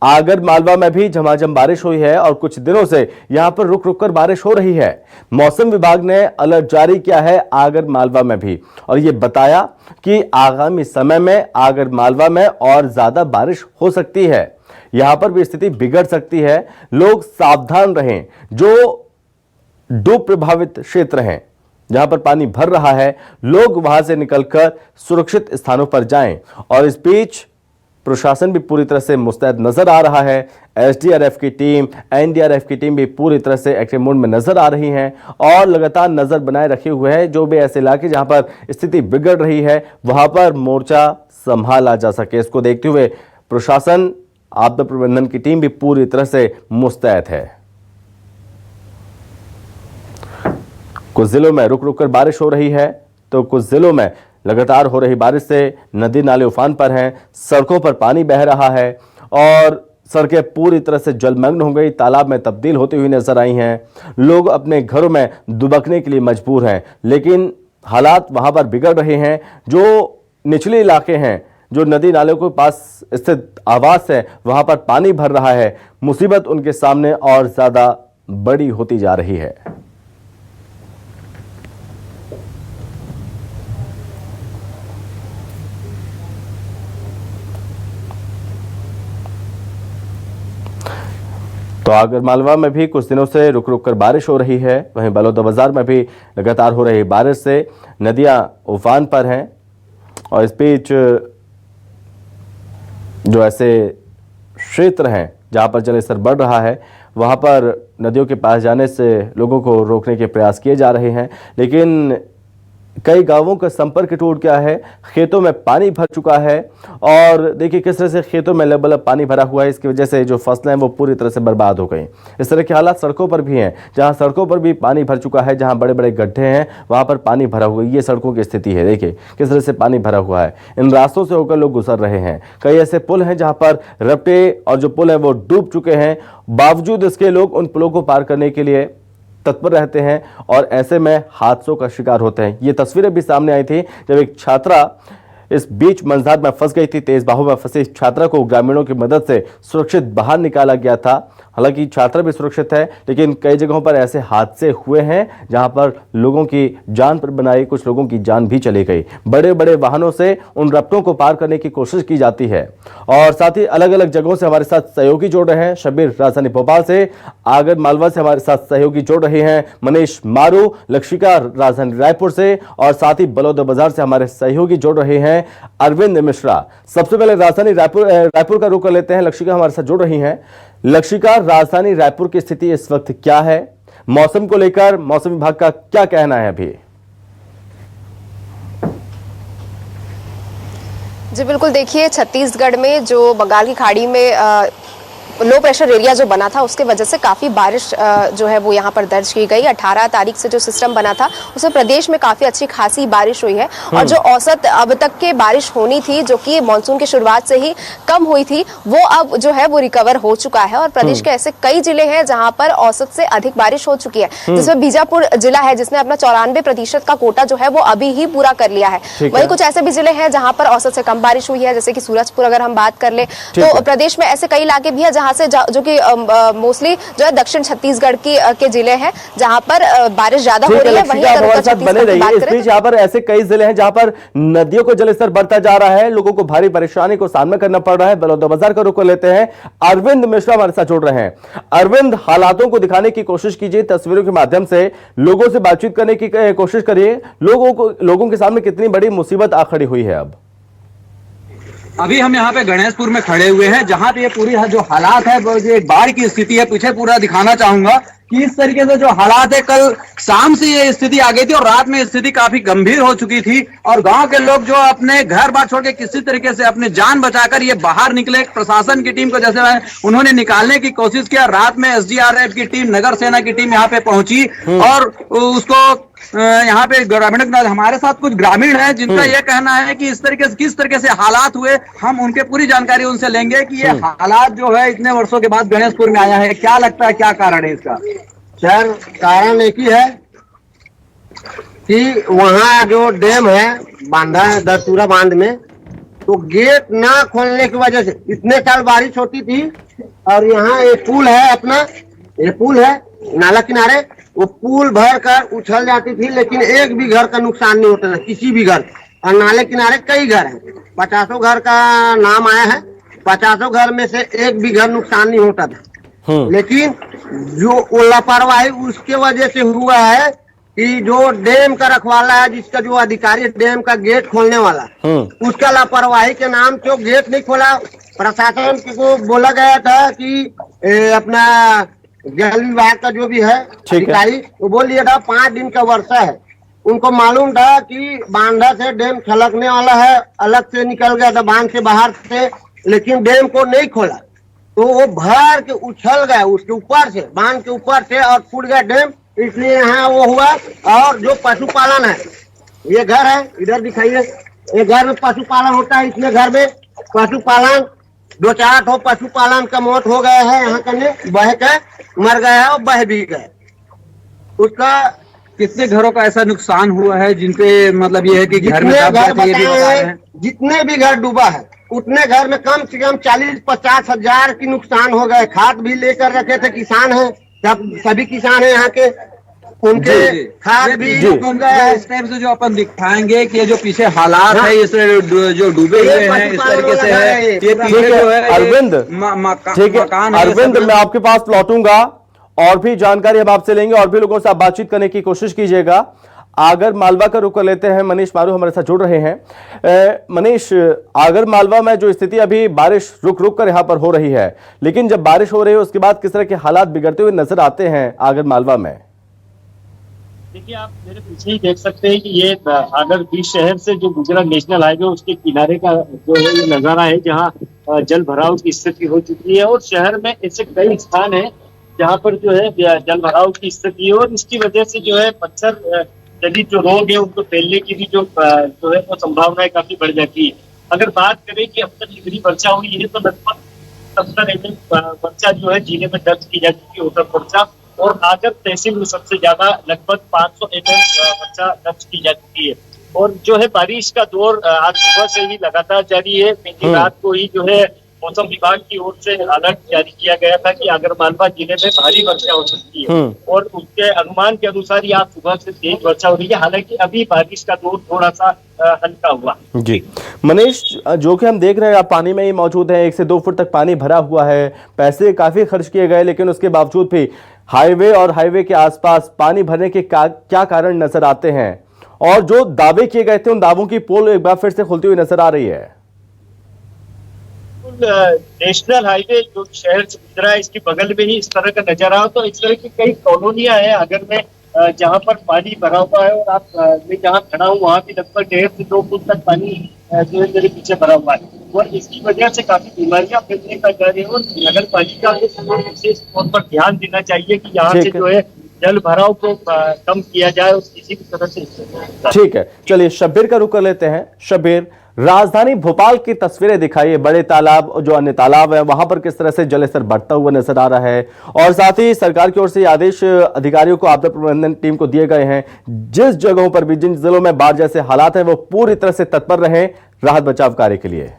आगर मालवा में भी झमाझम बारिश हुई है और कुछ दिनों से यहां पर रुक रुक कर बारिश हो रही है। मौसम विभाग ने अलर्ट जारी किया है आगर मालवा में भी, और ये बताया कि आगामी समय में आगर मालवा में और ज्यादा बारिश हो सकती है। यहां पर भी स्थिति बिगड़ सकती है। लोग सावधान रहें। जो डूब प्रभावित क्षेत्र हैं, जहां पर पानी भर रहा है, लोग वहां से निकलकर सुरक्षित स्थानों पर जाएं। और इस बीच प्रशासन भी पूरी तरह से मुस्तैद नजर आ रहा है। एसडीआरएफ की टीम, एनडीआरएफ की टीम भी पूरी तरह से एक्टिव मोड में नजर आ रही हैं और लगातार नजर बनाए रखे हुए हैं। जो भी ऐसे इलाके जहां पर स्थिति बिगड़ रही है, वहां पर मोर्चा संभाला जा सके, इसको देखते हुए प्रशासन, आपदा प्रबंधन की टीम भी पूरी तरह से मुस्तैद है। कुछ जिलों में रुक रुक कर बारिश हो रही है, तो कुछ जिलों में लगातार हो रही बारिश से नदी नाले उफान पर हैं, सड़कों पर पानी बह रहा है और सड़कें पूरी तरह से जलमग्न हो गई, तालाब में तब्दील होती हुई नजर आई हैं। लोग अपने घरों में दुबकने के लिए मजबूर हैं, लेकिन हालात वहां पर बिगड़ रहे हैं। जो निचले इलाके हैं, जो नदी नालों के पास स्थित आवास है, वहां पर पानी भर रहा है। मुसीबत उनके सामने और ज्यादा बड़ी होती जा रही है। तो आगर मालवा में भी कुछ दिनों से रुक रुक कर बारिश हो रही है। वहीं बलौदाबाजार में भी लगातार हो रही बारिश से नदियां उफान पर हैं। और इस बीच जो ऐसे क्षेत्र हैं जहां पर जलस्तर बढ़ रहा है, वहां पर नदियों के पास जाने से लोगों को रोकने के प्रयास किए जा रहे हैं, लेकिन कई गांवों का संपर्क टूट गया है। खेतों में पानी भर चुका है और देखिए किस तरह से खेतों में लबालब पानी भरा हुआ है। इसकी वजह से जो फसलें हैं वो पूरी तरह से बर्बाद हो गई। इस तरह के हालात सड़कों पर भी हैं, जहां सड़कों पर भी पानी भर चुका है, जहां बड़े बड़े गड्ढे हैं वहां पर पानी भरा हुआ है। ये सड़कों की स्थिति है, देखिए किस तरह से पानी भरा हुआ है। इन रास्तों से होकर लोग गुजर रहे हैं। कई ऐसे पुल हैं जहां पर रपटे और जो पुल है वो डूब चुके हैं, बावजूद इसके लोग उन पुलों को पार करने के लिए तत्पर रहते हैं और ऐसे में हादसों का शिकार होते हैं। ये तस्वीरें भी सामने आई थी जब एक छात्रा इस बीच मंझधार में फंस गई थी। तेज बाहु में फंसी इस छात्रा को ग्रामीणों की मदद से सुरक्षित बाहर निकाला गया था। हालांकि छात्रा भी सुरक्षित है, लेकिन कई जगहों पर ऐसे हादसे हुए हैं जहां पर लोगों की जान पर बनाई, कुछ लोगों की जान भी चली गई। बड़े बड़े वाहनों से उन रपटों को पार करने की कोशिश की जाती है। और साथ ही अलग अलग जगहों से हमारे साथ सहयोगी जोड़ रहे हैं। शब्बीर राजधानी भोपाल से, आगर मालवा से हमारे साथ सहयोगी जोड़ रहे हैं मनीष मारू, लक्षिका राजधानी रायपुर से, और साथ ही बलौदाबाजार से हमारे सहयोगी जोड़ रहे हैं अरविंद मिश्रा। सबसे पहले राजधानी रायपुर का रुख कर लेते हैं। लक्षिका हमारे साथ जुड़ रही हैं। लक्षिका, राजधानी रायपुर की स्थिति इस वक्त क्या है? मौसम को लेकर मौसम विभाग का क्या कहना है अभी? जी बिल्कुल, देखिए छत्तीसगढ़ में जो बंगाल की खाड़ी में लो प्रेशर एरिया जो बना था, उसके वजह से काफ़ी बारिश जो है वो यहाँ पर दर्ज की गई। 18 तारीख से जो सिस्टम बना था उसमें प्रदेश में काफ़ी अच्छी खासी बारिश हुई है। और जो औसत अब तक के बारिश होनी थी, जो कि मानसून की शुरुआत से ही कम हुई थी, वो अब जो है वो रिकवर हो चुका है। और प्रदेश के ऐसे कई जिले हैं जहाँ पर औसत से अधिक बारिश हो चुकी है, जिसमें बीजापुर जिला है जिसने अपना 94% का कोटा जो है वो अभी ही पूरा कर लिया है। वहीं कुछ ऐसे भी जिले हैं जहाँ पर औसत से कम बारिश हुई है, जैसे कि सूरजपुर अगर हम बात कर ले, तो प्रदेश में ऐसे कई इलाके भी है जहाँ से जो कि मोस्टली जो है दक्षिण छत्तीसगढ़ के जिले हैं जहां पर बारिश ज्यादा हो रही है। वहीं अगर उत्तर छत्तीसगढ़ की बात करें, यहाँ पर ऐसे कई जिले हैं जहां पर नदियों का जलस्तर बढ़ता जा रहा है, लोगों को भारी परेशानी को सामना करना पड़ रहा है। बलौदाबाजार का रुख कर लेते हैं। अरविंद मिश्रा हमारे साथ जुड़ रहे हैं। अरविंद, हालातों को दिखाने की कोशिश कीजिए, तस्वीरों के माध्यम से लोगों से बातचीत करने की कोशिश करिए। लोगों के सामने कितनी बड़ी मुसीबत आ खड़ी हुई है अब? अभी हम यहाँ पे गणेशपुर में खड़े हुए हैं, जहाँ पे ये पूरी जो हालात है, वो जो बाढ़ की स्थिति है, पीछे पूरा दिखाना चाहूंगा कि इस तरीके से जो हालात है, कल शाम से ये स्थिति आ गई थी और रात में स्थिति काफी गंभीर हो चुकी थी। और गांव के लोग जो अपने घर बार छोड़ के किसी तरीके से अपनी जान बचाकर ये बाहर निकले। प्रशासन की टीम को जैसे उन्होंने निकालने की कोशिश किया। रात में एसडीआरएफ की टीम, नगर सेना की टीम यहाँ पे पहुंची और उसको यहाँ पे ग्रामीण, हमारे साथ कुछ ग्रामीण हैं जिनका यह कहना है कि इस तरीके से किस तरीके से हालात हुए, हम उनके पूरी जानकारी उनसे लेंगे कि ये हालात जो है इतने वर्षों के बाद गणेशपुर में आया है, क्या लगता है, क्या कारण है इसका? सर, कारण एक ही है कि वहाँ जो डैम है, बांधा है दरतूरा बांध में, तो गेट ना खोलने की वजह से इतने साल बारिश होती थी, और यहाँ एक पुल है अपना, ये पुल है नाला किनारे, वो पुल भर कर उछल जाती थी, लेकिन एक भी घर का नुकसान नहीं होता था, किसी भी घर। और नाले किनारे कई घर हैं, 50 घर का नाम आया है, 50 घर में से एक भी घर नुकसान नहीं होता था। लेकिन जो लापरवाही उसके वजह से हुआ है कि जो डैम का रखवाला है, जिसका जो अधिकारी डैम का गेट खोलने वाला, उसका लापरवाही के नाम से गेट नहीं खोला। प्रशासन को बोला गया था कि अपना जल विभाग का जो भी है अधिकारी, वो बोल दिया था 5 दिन का वर्षा है। उनको मालूम था कि बांधा से डैम छलकने वाला है, अलग से निकल गया था बांध से बाहर से, लेकिन डैम को नहीं खोला, तो वो भर के उछल गया उसके ऊपर से, बांध के ऊपर से, और फूट गया डैम। इसलिए यहाँ वो हुआ। और जो पशुपालन है, ये घर है, इधर दिखाइए, ये घर में पशुपालन होता है। इसमें घर में पशुपालन 2-4 ठो पशुपालन का मौत हो गया है, यहाँ करने बह के मर गया है और बह भी गए। उसका कितने घरों का ऐसा नुकसान हुआ है जिनपे मतलब ये है कि घर में दब गए थे, ये भी बता रहे हैं। जितने भी घर डूबा है उतने घर में कम से कम 40-50 हजार की नुकसान हो गए। खाद भी लेकर रखे थे, किसान है, सभी किसान है यहाँ के, उनके खाद भी डूब गए हैं। इस टाइप से जो अपन दिखाएंगे कि ये जो पीछे हालात है, इस जो डूबे हुए हैं, इस तरीके से है, ये पीछे जो है अरविंद, ठीक है अरविंद, मैं आपके पास लौटूंगा और भी जानकारी हम आपसे लेंगे और भी लोगों से आप बातचीत करने की कोशिश कीजिएगा। आगर मालवा का रुख कर लेते हैं, मनीष मारू हमारे साथ जुड़ रहे हैं। मनीष, आगर मालवा में जो स्थिति अभी बारिश रुक रुक कर यहां पर हो रही है, लेकिन जब बारिश हो रही है उसके बाद किस तरह के हालात बिगड़ते हुए नजर आते हैं आगर मालवा में? देखिए, आप मेरे पीछे ही देख सकते हैं कि ये आगर बीच शहर से जो गुजरात नेशनल हाईवे उसके किनारे का जो है ये नजारा है, जहाँ जल भराव की स्थिति हो चुकी है। और शहर में ऐसे कई स्थान है जहाँ पर जो है जल भराव की स्थिति है, और इसकी वजह से जो है मच्छर जनित जो रोग है उनको फैलने की भी जो है वो संभावनाएं काफी बढ़ जाती है। अगर बात करें कि अब तक कितनी वर्षा हुई है, तो लगभग 70 mm वर्षा जो है जिले में दर्ज की जा चुकी है, उत्तर वर्षा। और आगर तहसील में सबसे ज्यादा लगभग 500 mm वर्षा दर्ज की जा चुकी है। और जो है बारिश का दौर आज सुबह से ही लगातार जारी है। बीती रात को ही जो है मौसम विभाग की ओर से अलर्ट जारी किया गया था कि आगरमालवा जिले में भारी वर्षा हो सकती है, और उसके अनुमान के अनुसार आज सुबह से तेज वर्षा हो रही है। हालांकि अभी बारिश का दौर थोड़ा सा हल्का हुआ। जी मनीष, जो कि हम देख रहे हैं आप पानी में ही मौजूद हैं, 1 से 2 फुट तक पानी भरा हुआ है, पैसे काफी खर्च किए गए, लेकिन उसके बावजूद भी हाईवे और हाईवे के आसपास पानी भरने के क्या कारण नजर आते हैं? और जो दावे किए गए थे उन दावों की पोल एक बार फिर से खुलती हुई नजर आ रही है। नेशनल हाईवे जो शहर से गुजरा है, इसके बगल में ही इस तरह का नजारा हो, तो इस तरह की कई कॉलोनियां हैं आगर में जहां पर पानी भरा हुआ है। और आप मैं जहां खड़ा हूँ वहां भी लगभग 1.5 से 2 फुट तक पानी जो है मेरे पीछे भरा हुआ है, और इसकी वजह से काफी बीमारियां फैलने का डर है। और नगर पालिका को विशेष तौर पर ध्यान देना चाहिए कि यहाँ से जो है जल भराव को कम किया जाए और किसी भी तरह से। ठीक है, चलिए शब्बीर का रुख कर लेते हैं। शब्बीर, राजधानी भोपाल की तस्वीरें दिखाइए, बड़े तालाब और जो अन्य तालाब है वहां पर किस तरह से जलस्तर बढ़ता हुआ नजर आ रहा है, और साथ ही सरकार की ओर से आदेश अधिकारियों को, आपदा प्रबंधन टीम को दिए गए हैं, जिस जगहों पर भी, जिन जिलों में बाढ़ जैसे हालात है वो पूरी तरह से तत्पर रहें राहत बचाव कार्य के लिए।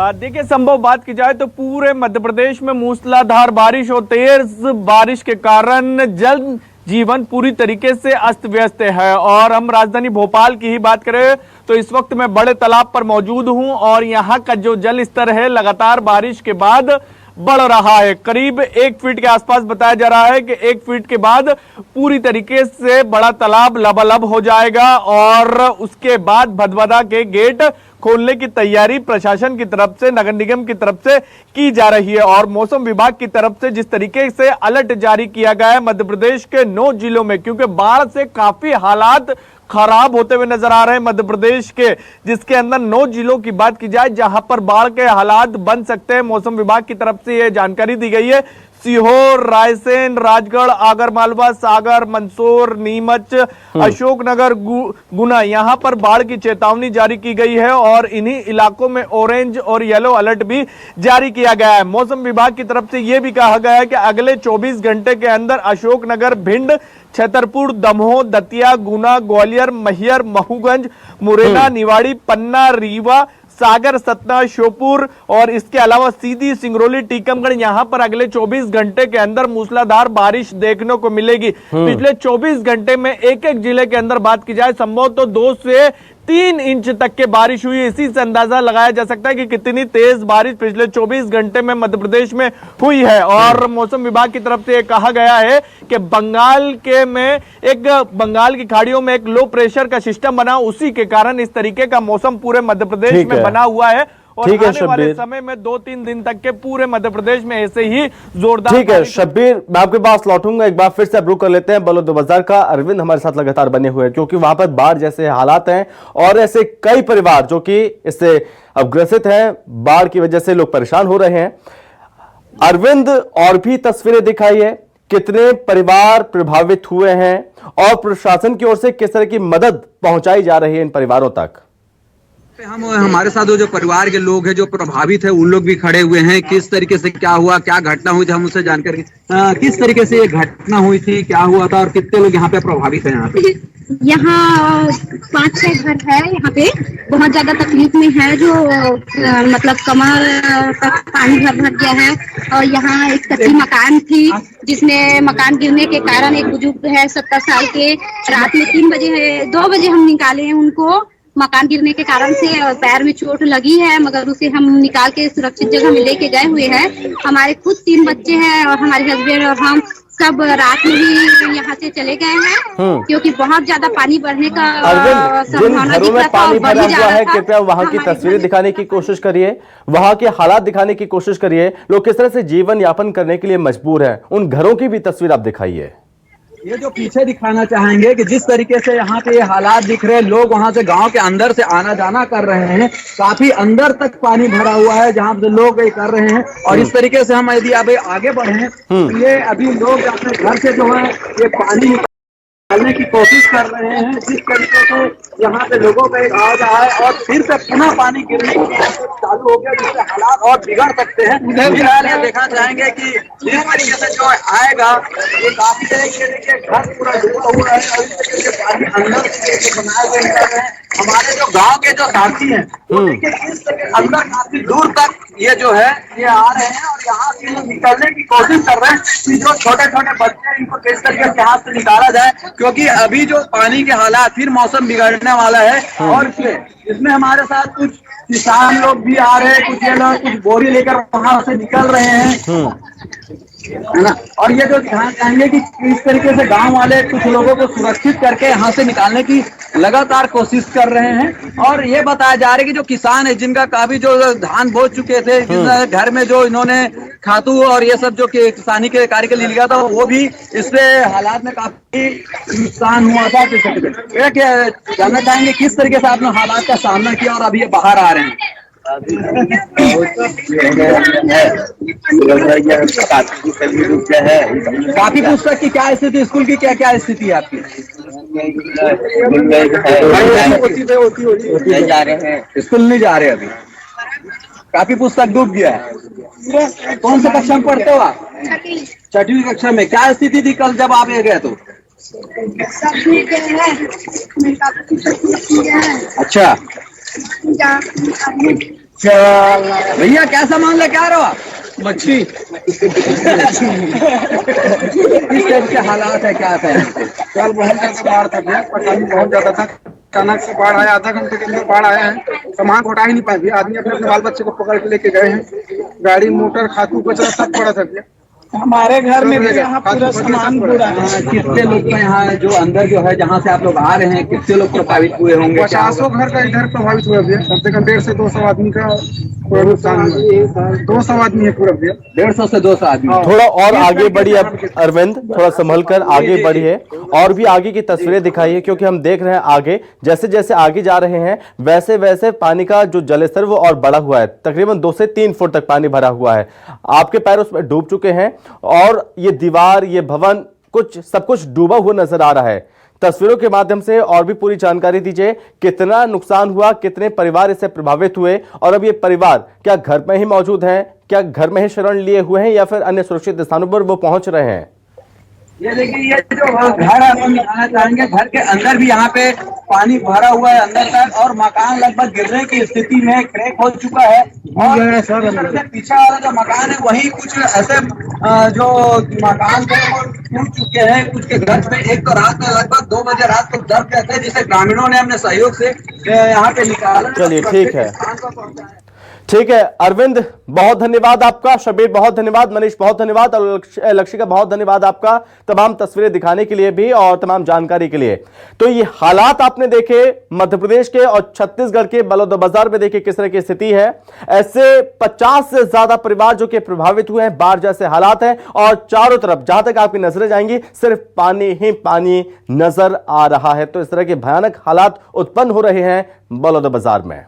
देखिए, संभव बात की जाए तो पूरे मध्य प्रदेश में मूसलाधार बारिश और तेज बारिश के कारण जल जीवन पूरी तरीके से अस्त व्यस्त है। और हम राजधानी भोपाल की ही बात करें तो इस वक्त मैं बड़े तालाब पर मौजूद हूं, और यहां का जो जल स्तर है लगातार बारिश के बाद बढ़ रहा है। करीब 1 फीट के आसपास बताया जा रहा है कि 1 फीट के बाद पूरी तरीके से बड़ा तालाब लबालब हो जाएगा, और उसके बाद भदभदा के गेट खोलने की तैयारी प्रशासन की तरफ से, नगर निगम की तरफ से की जा रही है। और मौसम विभाग की तरफ से जिस तरीके से अलर्ट जारी किया गया है मध्य प्रदेश के 9 जिलों में, क्योंकि बाढ़ से काफी हालात खराब होते हुए नजर आ रहे हैं मध्य प्रदेश के, जिसके अंदर 9 जिलों की बात की जाए जहां पर बाढ़ के हालात बन सकते हैं। मौसम विभाग की तरफ से यह जानकारी दी गई है। सीहोर, रायसेन, राजगढ़, आगरमालवा, सागर, मंदसौर, नीमच, अशोकनगर, गुना, यहां पर बाढ़ की चेतावनी जारी की गई है, और इन्हीं इलाकों में ऑरेंज और येलो अलर्ट भी जारी किया गया है। मौसम विभाग की तरफ से यह भी कहा गया है कि अगले 24 घंटे के अंदर अशोकनगर, भिंड, छतरपुर, दमोह, दतिया, गुना, ग्वालियर, मैहर, महूगंज, मुरैना, निवाड़ी, पन्ना, रीवा, सागर, सतना, श्योपुर और इसके अलावा सीधी, सिंगरौली, टीकमगढ़, यहां पर अगले 24 घंटे के अंदर मूसलाधार बारिश देखने को मिलेगी। पिछले 24 घंटे में एक एक जिले के अंदर बात की जाए संभव तो 2 से 3 इंच तक के बारिश हुई। इसी से अंदाजा लगाया जा सकता है कि कितनी तेज बारिश पिछले 24 घंटे में मध्य प्रदेश में हुई है। और मौसम विभाग की तरफ से कहा गया है कि बंगाल की खाड़ियों में एक लो प्रेशर का सिस्टम बना, उसी के कारण इस तरीके का मौसम पूरे मध्य प्रदेश में बना हुआ है। और आने वाले समय में 2-3 दिन तक के पूरे मध्य प्रदेश में ऐसे ही जोरदार। ठीक है शब्बीर, मैं आपके पास लौटूंगा। एक बार फिर से रुक कर लेते हैं बलौदाबाजार का। अरविंद हमारे साथ लगातार बने हुए हैं क्योंकि वहां पर बाढ़ जैसे हालात हैं और ऐसे कई परिवार जो कि इससे अवग्रसित हैं, बाढ़ की वजह से लोग परेशान हो रहे हैं। अरविंद, और भी तस्वीरें दिखाई है, कितने परिवार प्रभावित हुए हैं और प्रशासन की ओर से किस तरह की मदद पहुंचाई जा रही है इन परिवारों तक? हम हमारे साथ जो परिवार के लोग हैं जो प्रभावित है, उन लोग भी खड़े हुए हैं। किस तरीके से क्या हुआ, क्या घटना हुई थी, हम उससे जानकारी किस तरीके से ये घटना हुई थी, क्या हुआ था और कितने लोग यहाँ पे प्रभावित हैं? यहाँ 5-6 घर है, यहाँ पे बहुत ज्यादा तकलीफ में है, जो मतलब कमर तक पानी भर गया है। और यहाँ एक कच्ची मकान थी जिसमें मकान गिरने के कारण एक बुजुर्ग है 70 साल के, रात में 2 बजे हम निकाले हैं उनको। मकान गिरने के कारण से पैर में चोट लगी है, मगर उसे हम निकाल के सुरक्षित जगह में लेके गए हुए हैं। हमारे खुद 3 बच्चे हैं और हमारे हस्बैंड और हम सब रात में ही यहाँ से चले गए हैं क्योंकि बहुत ज्यादा पानी बढ़ने का संभावना दिख रहा था। पानी भरा हुआ है, कृपया वहां की तस्वीरें दिखाने की कोशिश करिए, वहां के हालात दिखाने की कोशिश करिए। लोग किस तरह से जीवन यापन करने के लिए मजबूर हैं, उन घरों की भी तस्वीर आप दिखाइए। ये जो पीछे दिखाना चाहेंगे कि जिस तरीके से यहाँ पे ये हालात दिख रहे हैं, लोग वहां से गांव के अंदर से आना जाना कर रहे हैं, काफी अंदर तक पानी भरा हुआ है जहाँ पे लोग ये कर रहे हैं। और इस तरीके से हम यदि अभी आगे बढ़े तो ये अभी लोग अपने घर से जो है ये पानी निकालने की कोशिश कर रहे हैं। जिस तरीके से यहाँ पे लोगों का एक आवाज आया है और फिर से पुनः पानी गिरने चालू हो गया, जिससे हालात और बिगड़ सकते हैं। फिलहाल ये देखना चाहेंगे कि जिस तरीके से जो आएगा ये काफी देखिए घर पूरा डूबा हुआ है और इस तरीके से पानी अंदर से बनाए हुए हैं। हमारे जो गांव के जो साथी हैं वो देखिए किस तरीके अंदर काफी दूर तक ये जो है ये आ रहे हैं और यहाँ से निकलने की कोशिश कर रहे हैं कि जो छोटे छोटे बच्चे हैं इनको किस तरीके से यहाँ से निकाला जाए, क्योंकि अभी जो पानी के हालात फिर मौसम बिगड़ने वाला है। और इसमें हमारे साथ कुछ किसान लोग भी आ रहे हैं, कुछ ये लोग कुछ बोरी लेकर वहां से निकल रहे हैं, है ना। और ये जो ध्यान चाहेंगे कि इस तरीके से गांव वाले कुछ लोगों को सुरक्षित करके यहाँ से निकालने की लगातार कोशिश कर रहे हैं। और ये बताया जा रहा है कि जो किसान है जिनका काफी जो धान बो चुके थे, घर में जो इन्होंने खातू और ये सब जो किसानी के कार्य के लिए लिया था, वो भी इससे हालात में काफी नुकसान हुआ था। जानना चाहेंगे किस तरीके से आपने हालात का सामना किया और अभी ये बाहर आ रहे हैं? काफी पुस्तक की क्या स्थिति, स्कूल की क्या क्या स्थिति है आपकी? जा रहे हैं, स्कूल नहीं जा रहे अभी। काफी पुस्तक डूब गया है। कौन सा कक्षा में पढ़ते हो आप? 6वीं कक्षा में। क्या स्थिति थी कल जब आप ये गए तो? अच्छा भैया क्या सामान लेके आ रहे हो आप? मछली। किस टाइप के हालात है, क्या है? कल बहुत ज्यादा बाढ़ था भैया, परेशानी बहुत ज्यादा था। अचानक से बाढ़ आया, आधा घंटे के अंदर बाढ़ आया है, सामान को उठा ही नहीं पाए भैया। आदमी अपने बाल बच्चे को पकड़ के लेके गए हैं, गाड़ी मोटर खातू कचरा सब पड़ा था भैया। हमारे घर में भी यहाँ पूरा सामान पूरा है। कितने लोग का यहाँ जो अंदर जो है जहाँ से आप लोग आ रहे हैं, कितने लोग प्रभावित हुए होंगे? 50 घर का इधर प्रभावित हुआ भैया। कम से कम 150 से 200 आदमी का पूरा नुकसान हुआ। 200 आदमी है पूरा भैया। 150 से 200 आदमी। थोड़ा और आगे बढ़िए अरविंद, थोड़ा संभल कर आगे बढ़िए और भी आगे की तस्वीरें दिखाइए, क्योंकि हम देख रहे हैं आगे जैसे जैसे आगे जा रहे हैं वैसे वैसे पानी का जो जलस्तर वो और बढ़ा हुआ है। तकरीबन 2 से 3 फुट तक पानी भरा हुआ है। आपके पैर उसमें डूब चुके हैं और ये दीवार, ये भवन, सब कुछ डूबा हुआ नजर आ रहा है। तस्वीरों के माध्यम से और भी पूरी जानकारी दीजिए, कितना नुकसान हुआ, कितने परिवार इससे प्रभावित हुए और अब ये परिवार क्या घर में ही मौजूद हैं, क्या घर में ही शरण लिए हुए हैं या फिर अन्य सुरक्षित स्थानों पर वो पहुंच रहे हैं? ये देखिए, ये जो घर है हम दिखाना चाहेंगे। घर के अंदर भी यहाँ पे पानी भरा हुआ है अंदर तक, और मकान लगभग गिरने की स्थिति में क्रैक हो चुका है। और सबसे पीछे वाला जो मकान है वही कुछ ऐसे जो मकान थे वो टूट चुके हैं। कुछ के घर में एक तो रात में लगभग 2 बजे रात को दब गए थे, जिसे ग्रामीणों ने अपने सहयोग से यहाँ पे निकाला। चलिए, ठीक है, ठीक है। अरविंद, बहुत धन्यवाद आपका। शबीर, बहुत धन्यवाद। मनीष, बहुत धन्यवाद। और लक्षिका, बहुत धन्यवाद आपका तमाम तस्वीरें दिखाने के लिए भी और तमाम जानकारी के लिए। तो ये हालात आपने देखे मध्य प्रदेश के और छत्तीसगढ़ के बलौदाबाजार में, देखे किस तरह की स्थिति है। ऐसे 50 से ज्यादा परिवार जो कि प्रभावित हुए हैं, बाढ़ जैसे हालात हैं, और चारों तरफ जहां तक आपकी नजरें जाएंगी सिर्फ पानी ही पानी नजर आ रहा है। तो इस तरह के भयानक हालात उत्पन्न हो रहे हैं बलौदाबाजार में।